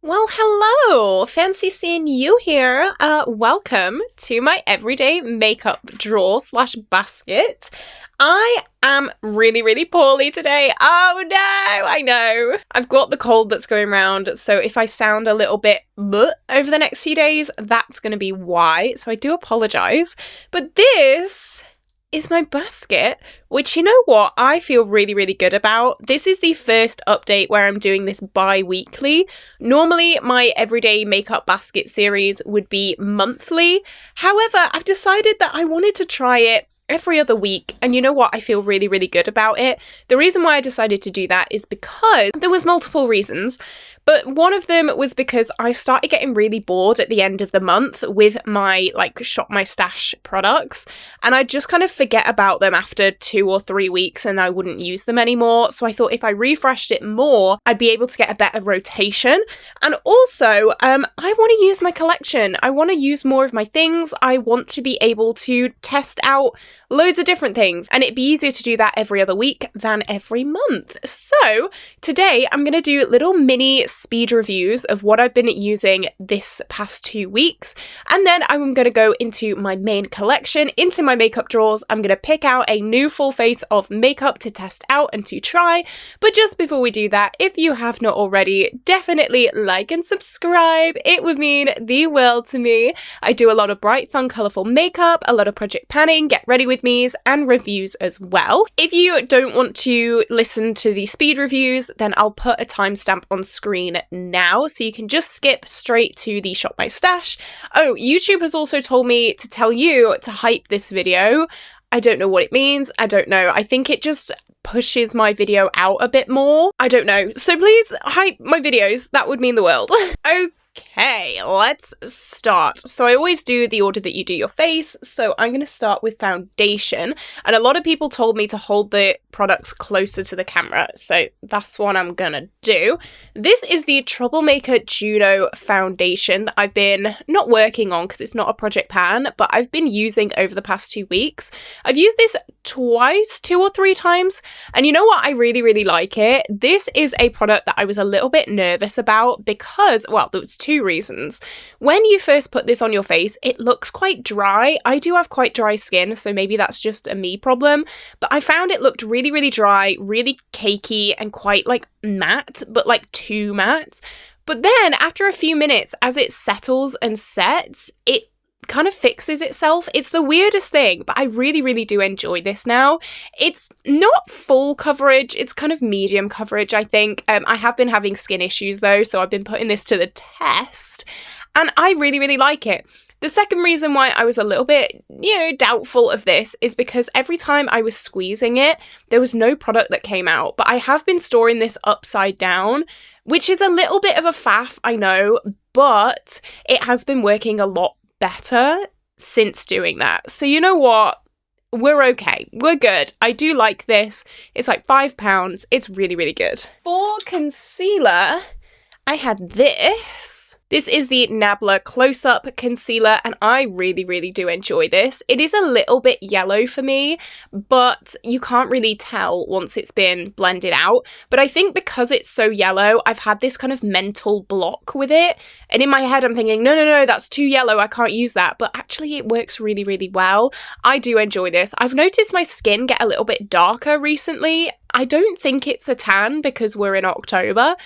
Well, hello! Fancy seeing you here. Welcome to my everyday makeup drawer slash basket. I am really poorly today. Oh no, I know. I've got the cold that's going around, so if I sound a little bit bleh over the next few days, that's going to be why. So I do apologise. But this is my basket, which, you know what, I feel really good about. This is the first update where I'm doing this bi-weekly. Normally, my everyday makeup basket series would be monthly. However, I've decided that I wanted to try it every other week, and you know what, I feel really good about it. The reason why I decided to do that is because there was multiple reasons, but one of them was because I started getting really bored at the end of the month with my ShopMy stash products, and I'd just kind of forget about them after 2 or 3 weeks and I wouldn't use them anymore. So I thought if I refreshed it more, I'd be able to get a better rotation. And also, I want to use my collection. I want to use more of my things. I want to be able to test out loads of different things, and it'd be easier to do that every other week than every month. So today I'm going to do little mini speed reviews of what I've been using this past 2 weeks, and then I'm going to go into my main collection, into my makeup drawers. I'm going to pick out a new full face of makeup to test out and to try. But just before we do that, if you have not already, definitely like and subscribe. It would mean the world to me. I do a lot of bright, fun, colourful makeup, a lot of project panning, get ready with me's, and reviews as well. If you don't want to listen to the speed reviews, then I'll put a timestamp on screen now, so you can just skip straight to the Shop My Stash. Oh, YouTube has also told me to tell you to hype this video. I don't know what it means. I don't know. I think it just pushes my video out a bit more. I don't know. So please hype my videos. That would mean the world. Okay, let's start. So I always do the order that you do your face, so I'm going to start with foundation, and a lot of people told me to hold the products closer to the camera, so that's what I'm gonna do. This is the Troublemaker Juno foundation that I've been not working on because it's not a project pan, but I've been using over the past 2 weeks. I've used this twice, 2 or 3 times, and you know what, I really like it. This is a product that I was a little bit nervous about because, well, there was 2 reasons. When you first put this on your face, it looks quite dry. I do have quite dry skin, so maybe that's just a me problem, but I found it looked really dry, really cakey, and quite matte, but too matte. But then after a few minutes, as it settles and sets, it kind of fixes itself. It's the weirdest thing, but I really do enjoy this now. It's not full coverage, it's kind of medium coverage, I think. I have been having skin issues though, so I've been putting this to the test, and I really like it. The second reason why I was a little bit, doubtful of this is because every time I was squeezing it, there was no product that came out. But I have been storing this upside down, which is a little bit of a faff, I know, but it has been working a lot better since doing that. So you know what? We're okay. We're good. I do like this. It's like £5. It's really good. For concealer, I had this. This is the Nabla Close-Up Concealer, and I really do enjoy this. It is a little bit yellow for me, but you can't really tell once it's been blended out. But I think because it's so yellow, I've had this kind of mental block with it. And in my head, I'm thinking, no, that's too yellow. I can't use that. But actually, it works really well. I do enjoy this. I've noticed my skin get a little bit darker recently. I don't think it's a tan because we're in October,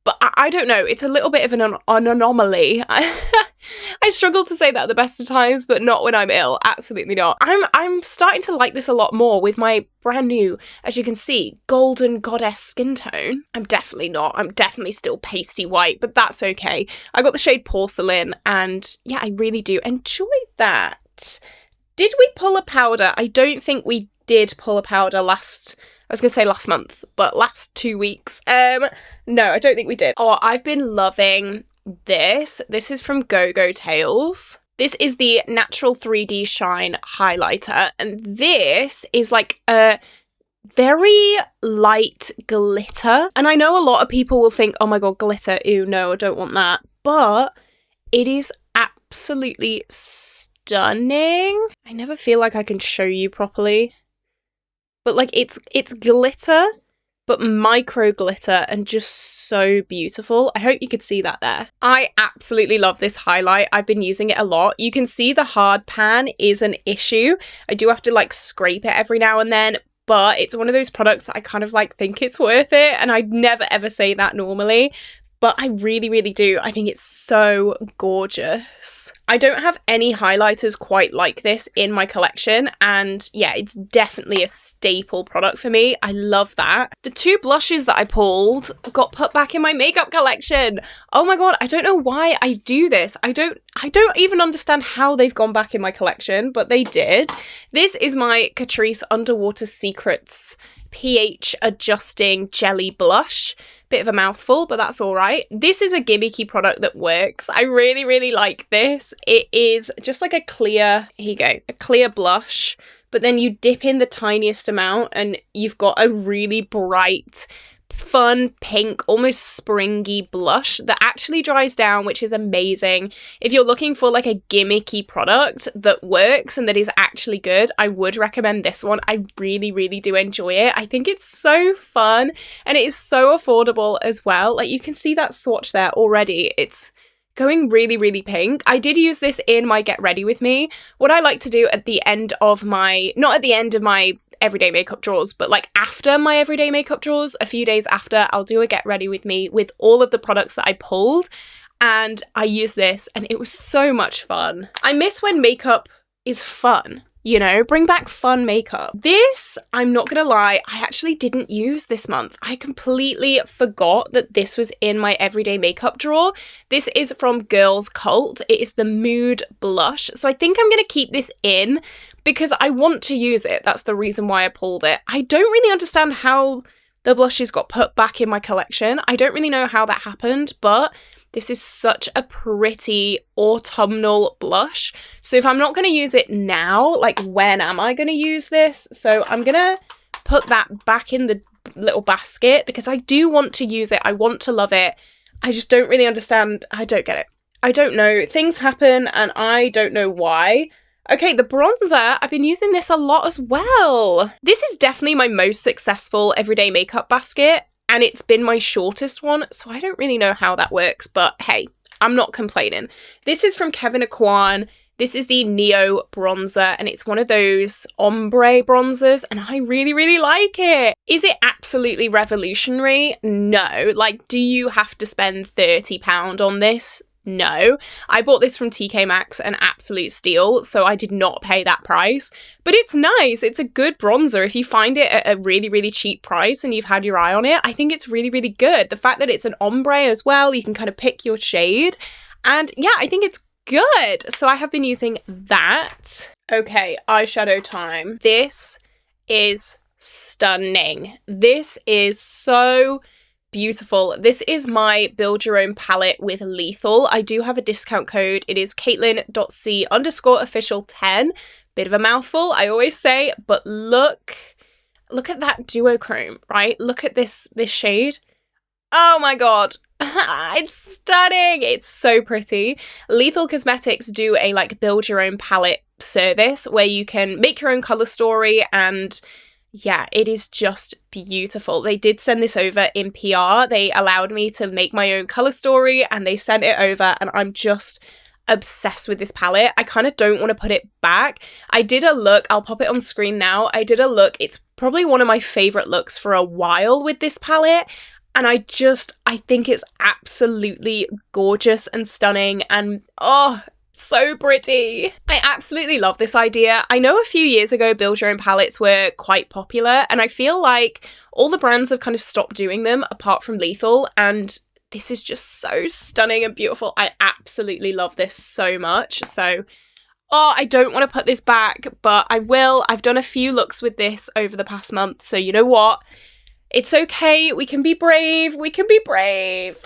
but I don't know, it's a little bit of an anomaly. I struggle to say that at the best of times, but not when I'm ill. Absolutely not. I'm starting to like this a lot more with my brand new, as you can see, golden goddess skin tone. I'm definitely not. I'm definitely still pasty white, but that's okay. I got the shade Porcelain, and yeah, I really do enjoy that. Did we pull a powder? I don't think we did pull a powder last month, but last 2 weeks. No, I don't think we did. Oh, I've been loving this. This is from Go-Go Tales. This is the Natural 3D Shine Highlighter, and this is like a very light glitter. And I know a lot of people will think, oh my god, glitter, ew, no, I don't want that. But it is absolutely stunning. I never feel like I can show you properly. But it's glitter but micro glitter and just so beautiful. I hope you could see that there. I absolutely love this highlight. I've been using it a lot. You can see the hard pan is an issue. I do have to like scrape it every now and then, but it's one of those products that I kind of like think it's worth it. And I'd never ever say that normally, but I really, really do. I think it's so gorgeous. I don't have any highlighters quite like this in my collection, and yeah, it's definitely a staple product for me. I love that. The 2 blushes that I pulled got put back in my makeup collection. Oh my god, I don't know why I do this. I don't even understand how they've gone back in my collection, but they did. This is my Catrice Underwater Secrets pH adjusting jelly blush. Bit of a mouthful, but that's all right. This is a gimmicky product that works. I really, really like this. It is just like a clear, here you go, a clear blush, but then you dip in the tiniest amount and you've got a really bright, fun pink, almost springy blush that actually dries down, which is amazing. If you're looking for like a gimmicky product that works and that is actually good, I would recommend this one. I really, really do enjoy it. I think it's so fun and it is so affordable as well. Like you can see that swatch there already. It's going really, really pink. I did use this in my Get Ready With Me. What I like to do at the end of my, not at the end of my everyday makeup drawers, but like after my everyday makeup drawers, a few days after, I'll do a Get Ready With Me with all of the products that I pulled, and I use this and it was so much fun. I miss when makeup is fun. You know, bring back fun makeup. This, I'm not gonna lie, I actually didn't use this month. I completely forgot that this was in my everyday makeup drawer. This is from Girls Cult. It is the Mood Blush. So I think I'm gonna keep this in because I want to use it. That's the reason why I pulled it. I don't really understand how the blushes got put back in my collection. I don't really know how that happened, but this is such a pretty autumnal blush. So if I'm not going to use it now, like when am I going to use this? So I'm going to put that back in the little basket because I do want to use it. I want to love it. I just don't really understand. I don't get it. I don't know. Things happen and I don't know why. Okay, the bronzer, I've been using this a lot as well. This is definitely my most successful everyday makeup basket. And it's been my shortest one, so I don't really know how that works, but hey, I'm not complaining. This is from Kevyn Aucoin. This is the Neo bronzer, and it's one of those ombre bronzers, and I really, really like it. Is it absolutely revolutionary? No. Like, do you have to spend £30 on this? No. I bought this from TK Maxx, an absolute steal, so I did not pay that price. But it's nice. It's a good bronzer. If you find it at a really, really cheap price and you've had your eye on it, I think it's really, really good. The fact that it's an ombre as well, you can kind of pick your shade. And yeah, I think it's good. So I have been using that. Okay, eyeshadow time. This is stunning. This is so beautiful. This is my Build Your Own palette with Lethal. I do have a discount code. It is caitlin.c_official10. Bit of a mouthful, I always say, but look at that duochrome, right? Look at this shade. Oh my god. It's stunning. It's so pretty. Lethal Cosmetics do a like build your own palette service where you can make your own color story, and yeah, it is just beautiful. They did send this over in PR. They allowed me to make my own color story and they sent it over, and I'm just obsessed with this palette. I kind of don't want to put it back. I did a look. I'll pop it on screen now. I did a look. It's probably one of my favorite looks for a while with this palette. And I think it's absolutely gorgeous and stunning and oh, so pretty. I absolutely love this idea. I know a few years ago build your own palettes were quite popular, and I feel like all the brands have kind of stopped doing them apart from Lethal, and this is just so stunning and beautiful. I absolutely love this so much. So I don't want to put this back, but I will. I've done a few looks with this over the past month, so you know what? It's okay. We can be brave. We can be brave.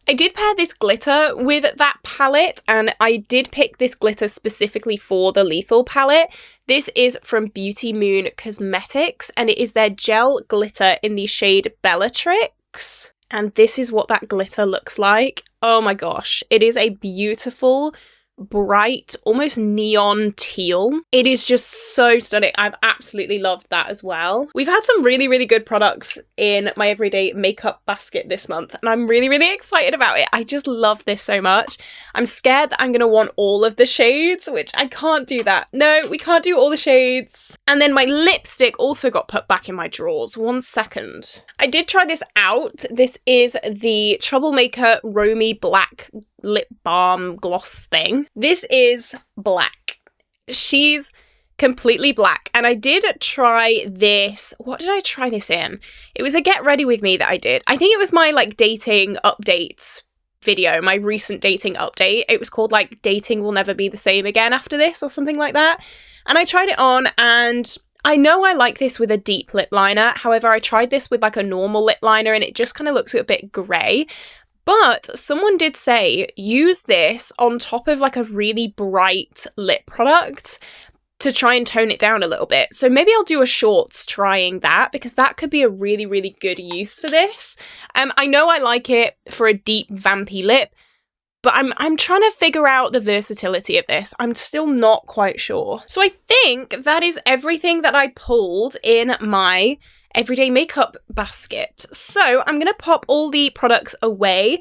I did pair this glitter with that palette, and I did pick this glitter specifically for the Lethal palette. This is from Beauty Moon Cosmetics, and it is their gel glitter in the shade Bellatrix. And this is what that glitter looks like. Oh my gosh. It is a beautiful bright, almost neon teal. It is just so stunning. I've absolutely loved that as well. We've had some really, really good products in my everyday makeup basket this month, and I'm really, really excited about it. I just love this so much. I'm scared that I'm going to want all of the shades, which I can't do that. No, we can't do all the shades. And then my lipstick also got put back in my drawers. 1 second. I did try this out. This is the Troublemaker Romy Black lip balm gloss thing. This is black. She's completely black, and I did try this. What did I try this in? It was a Get Ready With Me that I did. I think it was my like dating updates video, my recent dating update. It was called like Dating Will Never Be the Same Again After This or something like that. And I tried it on, and I know I like this with a deep lip liner. However, I tried this with like a normal lip liner and it just kind of looks a bit grey. But someone did say, use this on top of like a really bright lip product to try and tone it down a little bit. So maybe I'll do a shorts trying that, because that could be a really, really good use for this. I know I like it for a deep vampy lip, but I'm trying to figure out the versatility of this. I'm still not quite sure. So I think that is everything that I pulled in my everyday makeup basket. So I'm going to pop all the products away.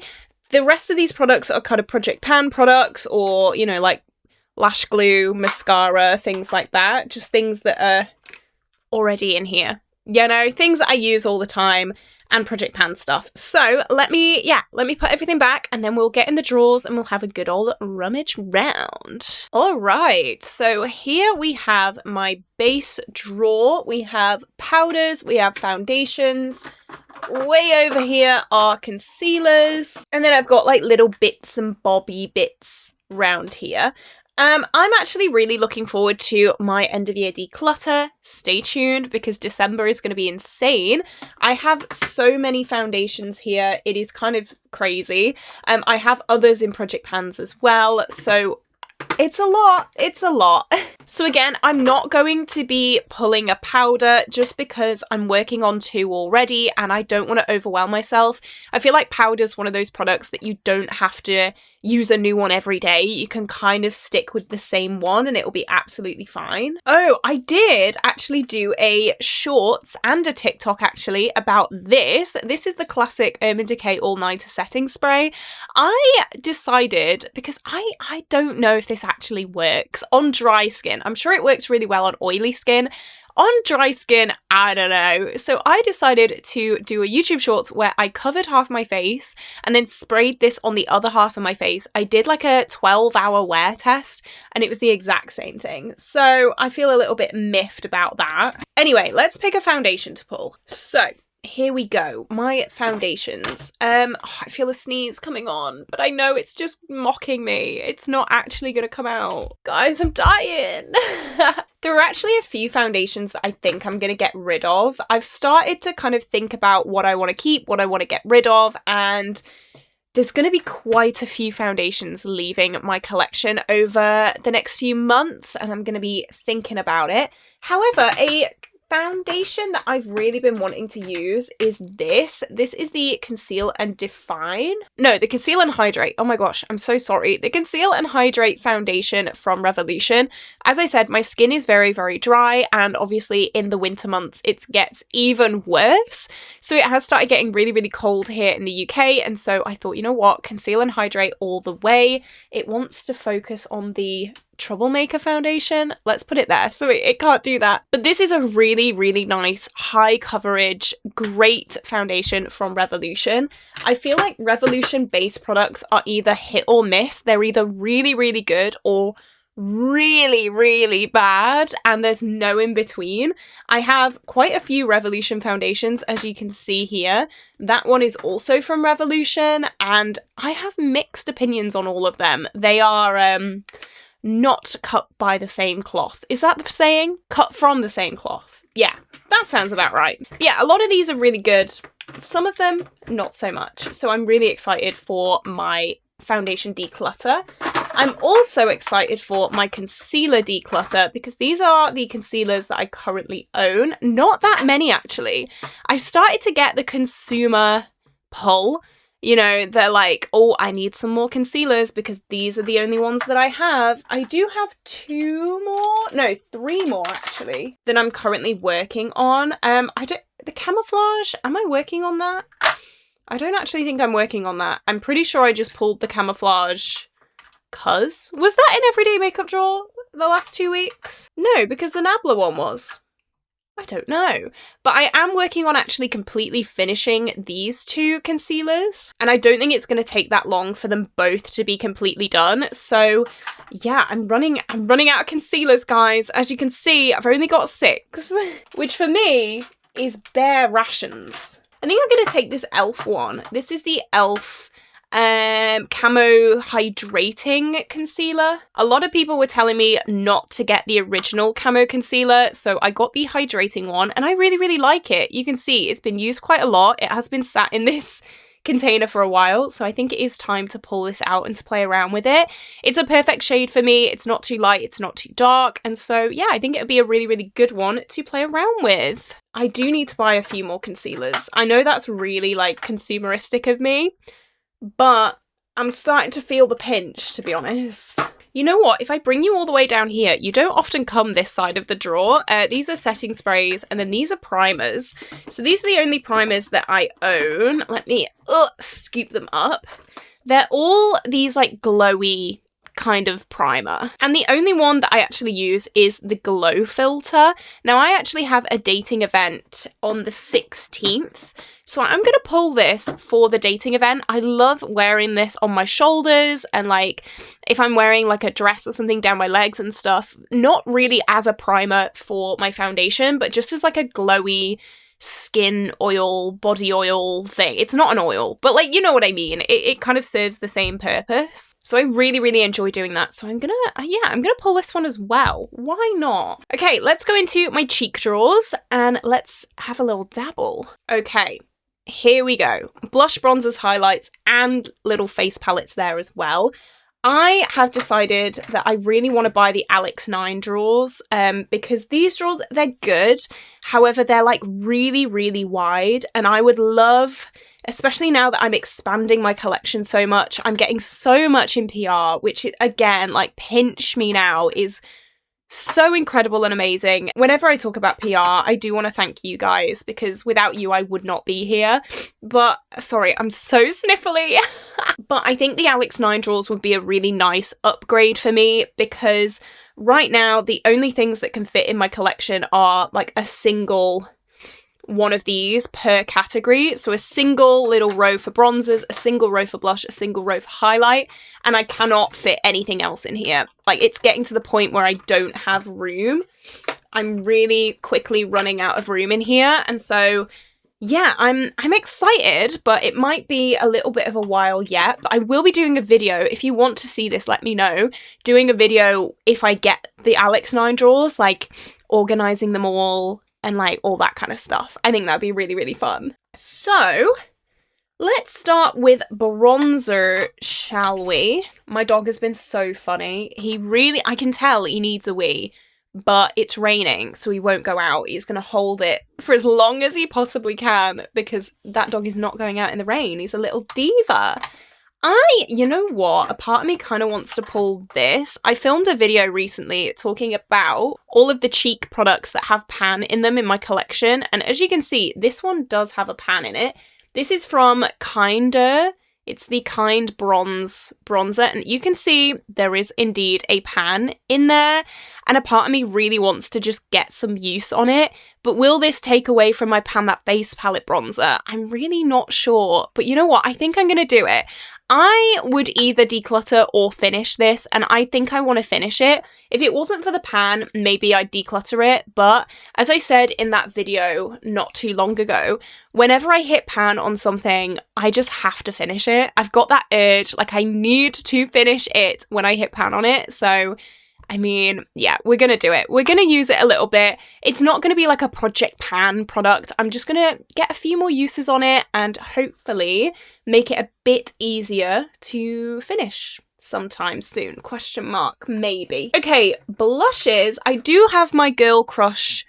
The rest of these products are kind of Project Pan products, or, you know, like lash glue, mascara, things like that. Just things that are already in here. You know, things that I use all the time, and Project Pan stuff. So let me put everything back, and then we'll get in the drawers and we'll have a good old rummage round. All right, so here we have my base drawer. We have powders, we have foundations. Way over here are concealers. And then I've got like little bits and bobby bits round here. I'm actually really looking forward to my end of year declutter. Stay tuned, because December is going to be insane. I have so many foundations here. It is kind of crazy. I have others in Project Pans as well. So it's a lot. It's a lot. So again, I'm not going to be pulling a powder just because I'm working on 2 already and I don't want to overwhelm myself. I feel like powder's one of those products that you don't have to use a new one every day. You can kind of stick with the same one and it'll be absolutely fine. Oh, I did actually do a shorts and a TikTok actually about this. This is the classic Urban Decay All-Nighter Setting Spray. I decided, because I don't know if this actually works on dry skin. I'm sure it works really well on oily skin. On dry skin, I don't know. So I decided to do a YouTube shorts where I covered half my face and then sprayed this on the other half of my face. I did like a 12-hour wear test and it was the exact same thing. So I feel a little bit miffed about that. Anyway, let's pick a foundation to pull. So here we go. My foundations. I feel a sneeze coming on, but I know it's just mocking me. It's not actually going to come out. Guys, I'm dying. There are actually a few foundations that I think I'm going to get rid of. I've started to kind of think about what I want to keep, what I want to get rid of, and there's going to be quite a few foundations leaving my collection over the next few months, and I'm going to be thinking about it. However, a foundation that I've really been wanting to use is this. This is the Conceal and Define. No, the Conceal and Hydrate. Oh my gosh, I'm so sorry. The Conceal and Hydrate foundation from Revolution. As I said, my skin is very, very dry, and obviously in the winter months it gets even worse. So it has started getting really, really cold here in the UK, and so I thought, you know what, Conceal and Hydrate all the way. It wants to focus on the Troublemaker foundation. Let's put it there. So it can't do that. But this is a really, really nice high coverage, great foundation from Revolution. I feel like Revolution base products are either hit or miss. They're either really, really good or really, really bad, and there's no in between. I have quite a few Revolution foundations, as you can see here. That one is also from Revolution, and I have mixed opinions on all of them. They are not cut by the same cloth. Is that the saying? Cut from the same cloth. Yeah, that sounds about right. Yeah, a lot of these are really good. Some of them, not so much. So I'm really excited for my foundation declutter. I'm also excited for my concealer declutter, because these are the concealers that I currently own. Not that many, actually. I've started to get the consumer pull you know, they're like, oh, I need some more concealers because these are the only ones that I have. I do have 3 more actually, that I'm currently working on. The camouflage, am I working on that? I don't actually think I'm working on that. I'm pretty sure I just pulled the camouflage was that in everyday makeup drawer the last 2 weeks? No, because the Nabla one was. I don't know. But I am working on actually completely finishing these 2 concealers. And I don't think it's going to take that long for them both to be completely done. So yeah, I'm running out of concealers, guys. As you can see, I've only got 6, which for me is bare rations. I think I'm going to take this e.l.f. one. This is the e.l.f. Camo hydrating concealer. A lot of people were telling me not to get the original camo concealer, so I got the hydrating one and I really like it. You can see it's been used quite a lot. It has been sat in this container for a while, so I think it is time to pull this out and to play around with it. It's a perfect shade for me. It's not too light, it's not too dark, and so yeah, I think it would be a really good one to play around with. I do need to buy a few more concealers. I know that's really like consumeristic of me, but I'm starting to feel the pinch, to be honest. You know what? If I bring you all the way down here, you don't often come this side of the drawer. These are setting sprays, and then these are primers. So these are the only primers that I own. Let me scoop them up. They're all these like glowy kind of primer. And the only one that I actually use is the glow filter. Now I actually have a dating event on the 16th. So I'm going to pull this for the dating event. I love wearing this on my shoulders and like if I'm wearing like a dress or something down my legs and stuff. Not really as a primer for my foundation, but just as like a glowy skin oil, body oil thing. It's not an oil, but like, you know what I mean. It kind of serves the same purpose. So I really enjoy doing that. So I'm gonna pull this one as well. Why not? Okay, let's go into my cheek drawers and let's have a little dabble. Okay. Here we go. Blush, bronzers, highlights, and little face palettes there as well. I have decided that I really want to buy the Alex 9 drawers because these drawers, they're good. However, they're like really wide, and I would love, especially now that I'm expanding my collection so much, I'm getting so much in PR, which again, like pinch me now, is so incredible and amazing. Whenever I talk about PR, I do want to thank you guys because without you, I would not be here. But sorry, I'm so sniffly. But I think the Alex 9 drawers would be a really nice upgrade for me because right now, the only things that can fit in my collection are like a single one of these per category. So a single little row for bronzers, a single row for blush, a single row for highlight, and I cannot fit anything else in here. Like it's getting to the point where I don't have room. I'm really quickly running out of room in here. And so yeah, I'm excited, but it might be a little bit of a while yet. But I will be doing a video. If you want to see this, let me know. Doing a video if I get the Alex 9 drawers, like organizing them all, and like all that kind of stuff. I think that'd be really fun. So let's start with bronzer, shall we? My dog has been so funny. I can tell he needs a wee, but it's raining, so he won't go out. He's going to hold it for as long as he possibly can because that dog is not going out in the rain. He's a little diva. You know what? A part of me kind of wants to pull this. I filmed a video recently talking about all of the cheek products that have pan in them in my collection. And as you can see, this one does have a pan in it. This is from Kinder. It's the Kind Bronze bronzer. And you can see there is indeed a pan in there. And a part of me really wants to just get some use on it. But will this take away from my Pan That Face palette bronzer? I'm really not sure. But you know what? I think I'm going to do it. I would either declutter or finish this, and I think I want to finish it. If it wasn't for the pan, maybe I'd declutter it, but as I said in that video not too long ago, whenever I hit pan on something, I just have to finish it. I've got that urge, like I need to finish it when I hit pan on it, so I mean, yeah, we're going to do it. We're going to use it a little bit. It's not going to be like a Project Pan product. I'm just going to get a few more uses on it and hopefully make it a bit easier to finish sometime soon. Question mark, maybe. Okay, blushes. I do have my Girl Cult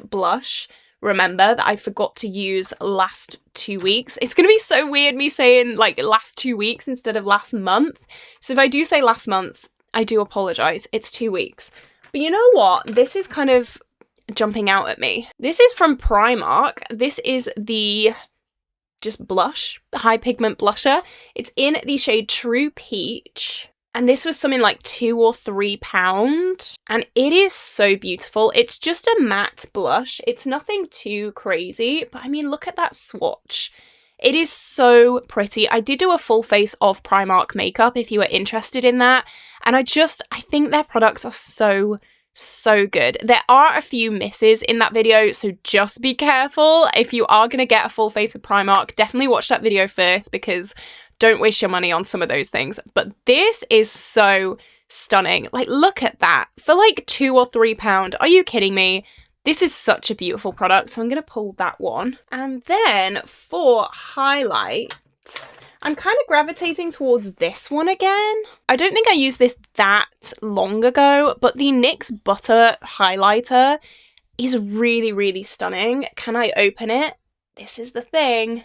blush remember that I forgot to use last 2 weeks. It's going to be so weird me saying like last 2 weeks instead of last month. So if I do say last month, I do apologize. It's 2 weeks. But you know what? This is kind of jumping out at me. This is from Primark. This is the just blush, high pigment blusher. It's in the shade True Peach. And this was something like £2 or £3. And it is so beautiful. It's just a matte blush. It's nothing too crazy. But I mean, look at that swatch. It is so pretty. I did do a full face of Primark makeup if you are interested in that. And I think their products are so good. There are a few misses in that video, so just be careful. If you are going to get a full face of Primark, definitely watch that video first because don't waste your money on some of those things. But this is so stunning. Like, look at that. For like £2 or £3. Are you kidding me? This is such a beautiful product, so I'm going to pull that one. And then for highlight, I'm kind of gravitating towards this one again. I don't think I used this that long ago, but the NYX Butter highlighter is really, really stunning. Can I open it? This is the thing.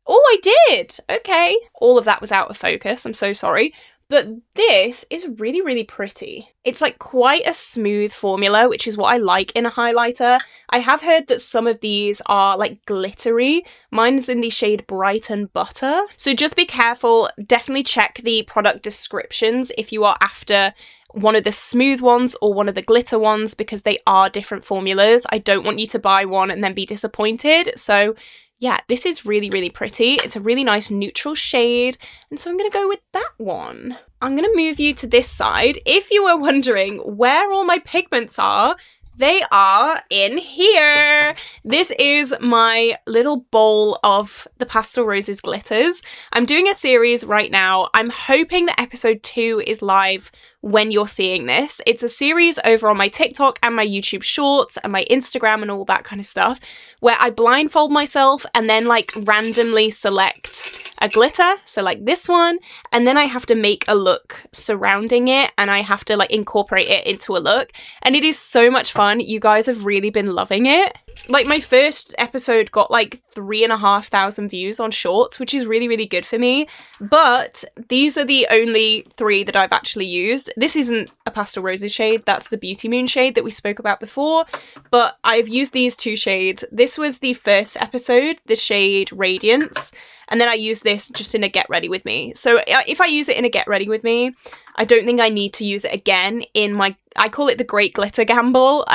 Oh, I did! Okay. All of that was out of focus. I'm so sorry. But this is really, really pretty. It's like quite a smooth formula, which is what I like in a highlighter. I have heard that some of these are like glittery. Mine's in the shade Brighten Butter. So just be careful. Definitely check the product descriptions if you are after one of the smooth ones or one of the glitter ones, because they are different formulas. I don't want you to buy one and then be disappointed. So yeah, this is really, really pretty. It's a really nice neutral shade. And so I'm going to go with that one. I'm going to move you to this side. If you were wondering where all my pigments are, they are in here. This is my little bowl of the Pastel Roses glitters. I'm doing a series right now. I'm hoping that episode 2 is live when you're seeing this. It's a series over on my TikTok and my YouTube shorts and my Instagram and all that kind of stuff, where I blindfold myself and then like randomly select a glitter, so like this one, and then I have to make a look surrounding it and I have to like incorporate it into a look, and it is so much fun. You guys have really been loving it. Like my first episode got like 3,500 views on shorts, which is really, really good for me. But these are the only 3 that I've actually used. This isn't a Pastel Roses shade, that's the Beauty Moon shade that we spoke about before. But I've used these 2 shades. This was the first episode, the shade Radiance. And then I use this just in a Get Ready With Me. So if I use it in a Get Ready With Me, I don't think I need to use it again in my, I call it the Great Glitter Gamble.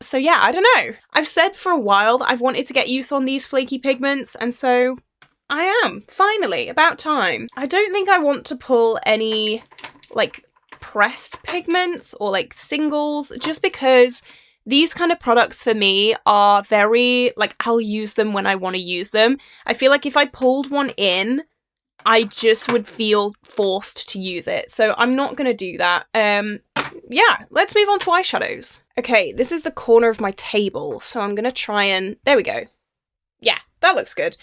So yeah, I don't know. I've said for a while that I've wanted to get use on these flaky pigments, and so I am, finally, about time. I don't think I want to pull any like pressed pigments or like singles, just because these kind of products for me are very, like, I'll use them when I want to use them. I feel like if I pulled one in, I just would feel forced to use it. So I'm not going to do that. Yeah, let's move on to eyeshadows. Okay, this is the corner of my table. So I'm going to try and, there we go. Yeah, that looks good.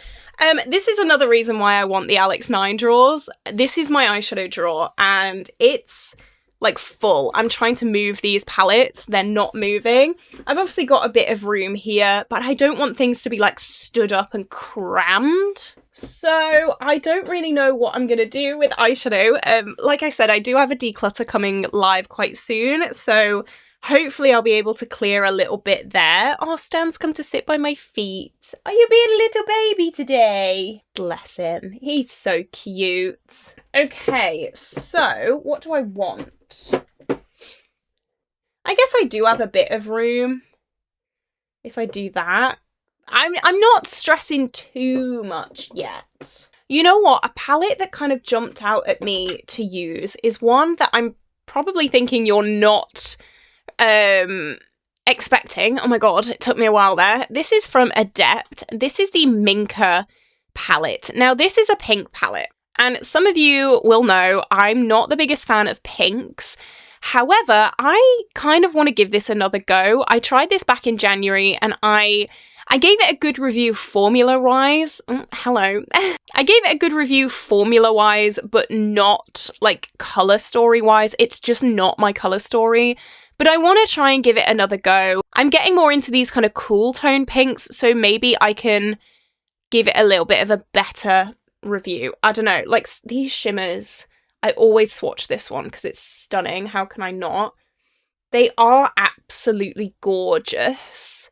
This is another reason why I want the Alex 9 drawers. This is my eyeshadow drawer and it's like full. I'm trying to move these palettes. They're not moving. I've obviously got a bit of room here, but I don't want things to be like stood up and crammed. So I don't really know what I'm going to do with eyeshadow. Like I said, I do have a declutter coming live quite soon. So hopefully I'll be able to clear a little bit there. Oh, Stan's come to sit by my feet. Are you being a little baby today? Bless him. He's so cute. Okay, so what do I want? I guess I do have a bit of room if I do that. I'm not stressing too much yet. You know what? A palette that kind of jumped out at me to use is one that I'm probably thinking you're not expecting. Oh my god, it took me a while there. This is from Adept. This is the Minka palette. Now, this is a pink palette. And some of you will know I'm not the biggest fan of pinks. However, I kind of want to give this another go. I tried this back in January and I gave it a good review formula-wise. Hello. I gave it a good review formula-wise, but not like colour story-wise. It's just not my colour story. but I want to try and give it another go. I'm getting more into these kind of cool tone pinks, so maybe I can give it a little bit of a better review. I don't know, like these shimmers, I always swatch this one because it's stunning. How can I not? They are absolutely gorgeous.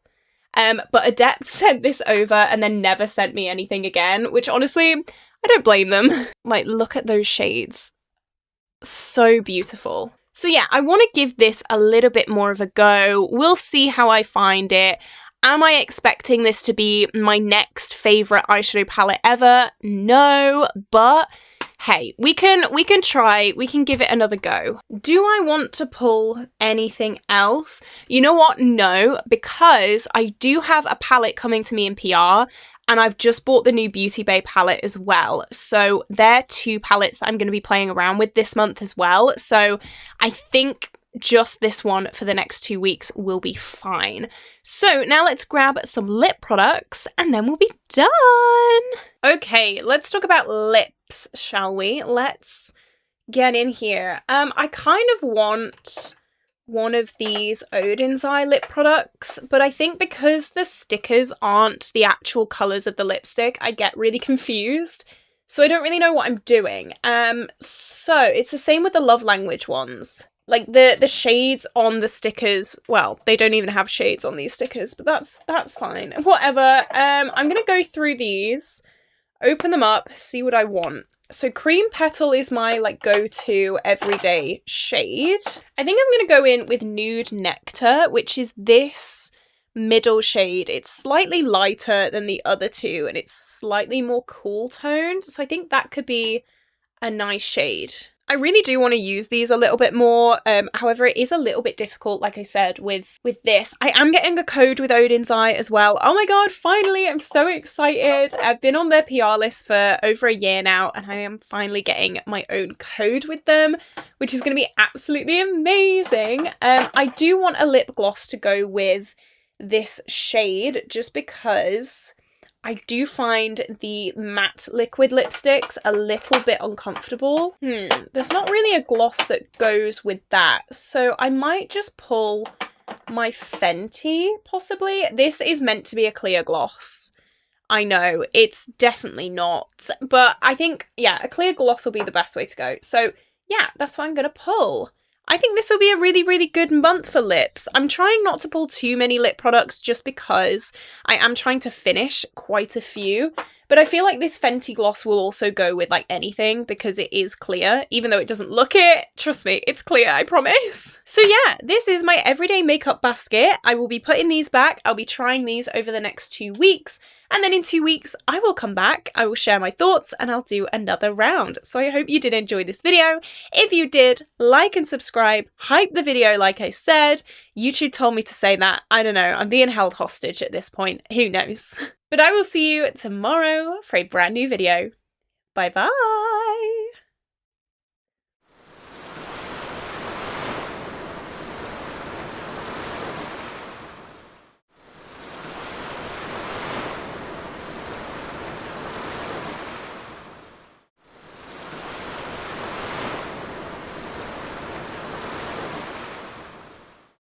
But Adept sent this over and then never sent me anything again, which honestly, I don't blame them. Like, look at those shades. So beautiful. So yeah, I want to give this a little bit more of a go. We'll see how I find it. Am I expecting this to be my next favourite eyeshadow palette ever? No, but hey, we can try, we can give it another go. Do I want to pull anything else? You know what? No, because I do have a palette coming to me in PR, and I've just bought the new Beauty Bay palette as well. So they're two palettes that I'm going to be playing around with this month as well. So I think just this one for the next 2 weeks will be fine. So now let's grab some lip products and then we'll be done. Okay, let's talk about lips, shall we? Let's get in here. I kind of want one of these Odin's Eye lip products, but I think because the stickers aren't the actual colours of the lipstick, I get really confused. So I don't really know what I'm doing. So it's the same with the Love Language ones. Like the shades on the stickers, well, they don't even have shades on these stickers, but that's fine. Whatever. I'm gonna go through these, open them up, see what I want. So Cream Petal is my like go-to everyday shade. I think I'm gonna go in with Nude Nectar, which is this middle shade. It's slightly lighter than the other two and it's slightly more cool toned. So I think that could be a nice shade. I really do want to use these a little bit more. However, it is a little bit difficult, like I said, with this. I am getting a code with Odin's Eye as well. Oh my god, finally, I'm so excited. I've been on their PR list for over a year now, and I am finally getting my own code with them, which is going to be absolutely amazing. I do want a lip gloss to go with this shade, just because I do find the matte liquid lipsticks a little bit uncomfortable. There's not really a gloss that goes with that, so I might just pull my Fenty, possibly. This is meant to be a clear gloss. I know, it's definitely not, but I think, yeah, a clear gloss will be the best way to go. So yeah, that's what I'm gonna pull. I think this will be a really, really good month for lips. I'm trying not to pull too many lip products just because I am trying to finish quite a few. But I feel like this Fenty gloss will also go with like anything because it is clear, even though it doesn't look it. Trust me, it's clear, I promise. So yeah, this is my everyday makeup basket. I will be putting these back. I'll be trying these over the next 2 weeks. And then in 2 weeks, I will come back, I will share my thoughts, and I'll do another round. So I hope you did enjoy this video. If you did, like and subscribe, hype the video like I said. YouTube told me to say that. I don't know, I'm being held hostage at this point. Who knows? But I will see you tomorrow for a brand new video. Bye bye!